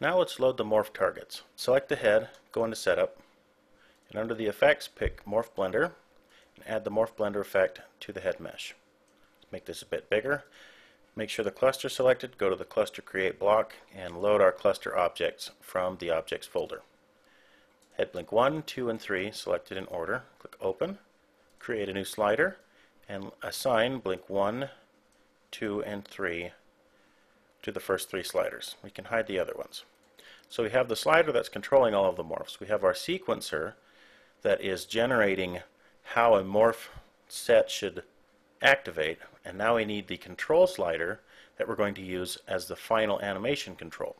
Now let's load the morph targets. Select the head, go into Setup, and under the Effects pick Morph Blender, and add the Morph Blender effect to the head mesh. Let's make this a bit bigger. Make sure the cluster is selected, go to the Cluster Create block, and load our cluster objects from the Objects folder. Head blink 1, 2, and 3 selected in order. Click Open, create a new slider, and assign blink 1, 2, and 3 to the first 3 sliders. We can hide the other ones. So we have the slider that's controlling all of the morphs. We have our sequencer that is generating how a morph set should activate, and now we need the control slider that we're going to use as the final animation control.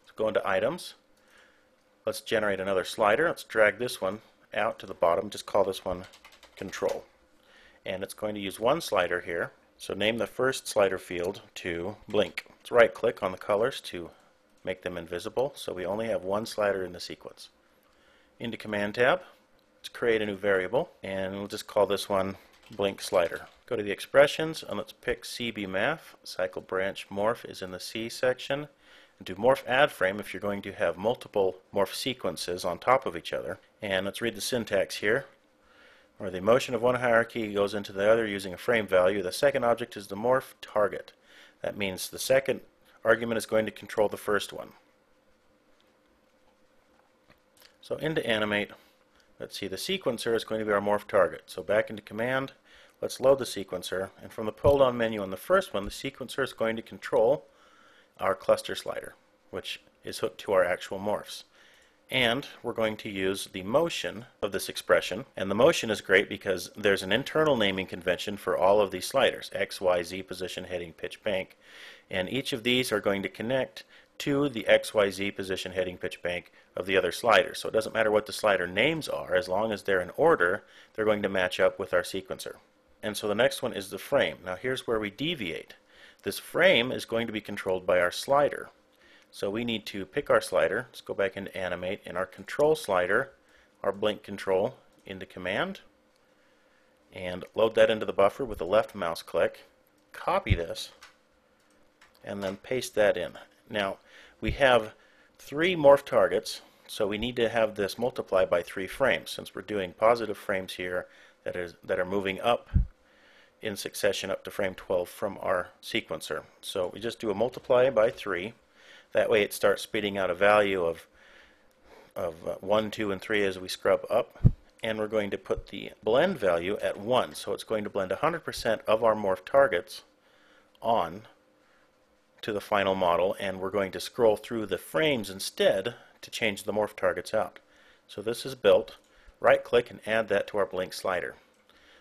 So go into Items. Let's generate another slider. Let's drag this one out to the bottom. Just call this one Control. And it's going to use one slider here. So name the first slider field to Blink. Let's right click on the colors to make them invisible, so we only have one slider in the sequence. Into Command tab, let's create a new variable, and we'll just call this one Blink Slider. Go to the expressions, and let's pick CBMath. Cycle Branch Morph is in the C section. And do Morph Add Frame if you're going to have multiple morph sequences on top of each other. And let's read the syntax here, where the motion of one hierarchy goes into the other using a frame value. The second object is the morph target. That means the second argument is going to control the first one. So into Animate, let's see, the sequencer is going to be our morph target. So back into Command, let's load the sequencer, and from the pull-down menu on the first one, the sequencer is going to control our cluster slider, which is hooked to our actual morphs. And we're going to use the motion of this expression, and the motion is great because there's an internal naming convention for all of these sliders: X, Y, Z, position, heading, pitch, bank, and each of these are going to connect to the X, Y, Z, position, heading, pitch, bank of the other sliders. So it doesn't matter what the slider names are, as long as they're in order, they're going to match up with our sequencer. And so the next one is the frame. Now here's where we deviate. This frame is going to be controlled by our slider. So we need to pick our slider. Let's go back into Animate, and our control slider, our blink control, into Command, and load that into the buffer with a left mouse click. Copy this, and then paste that in. Now we have 3 morph targets, so we need to have this multiply by 3 frames, since we're doing positive frames here that are moving up in succession up to frame 12 from our sequencer. So we just do a multiply by 3. That way it starts spitting out a value of 1, 2, and 3 as we scrub up. And we're going to put the blend value at 1. So it's going to blend 100% of our morph targets on to the final model, and we're going to scroll through the frames instead to change the morph targets out. So this is built. Right click and add that to our blink slider.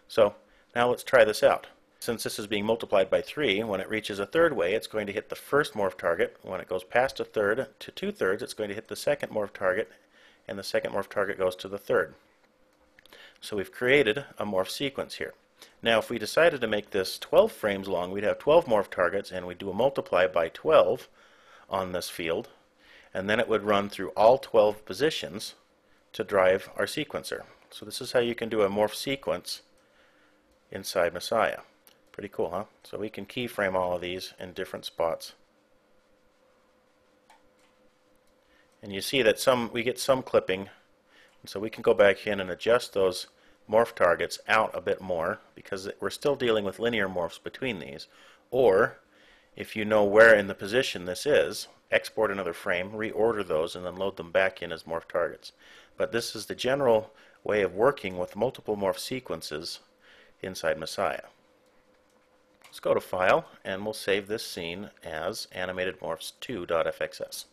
So now let's try this out. Since this is being multiplied by 3, when it reaches a third way, it's going to hit the first morph target. When it goes past a third to 2/3, it's going to hit the second morph target, and the second morph target goes to the third. So we've created a morph sequence here. Now if we decided to make this 12 frames long, we'd have 12 morph targets, and we'd do a multiply by 12 on this field, and then it would run through all 12 positions to drive our sequencer. So this is how you can do a morph sequence inside Messiah. Pretty cool, huh? So we can keyframe all of these in different spots. And you see that we get some clipping, and so we can go back in and adjust those morph targets out a bit more, because we're still dealing with linear morphs between these. Or, if you know where in the position this is, export another frame, reorder those, and then load them back in as morph targets. But this is the general way of working with multiple morph sequences inside Messiah. Let's go to File, and we'll save this scene as AnimatedMorphsCh3.fxs.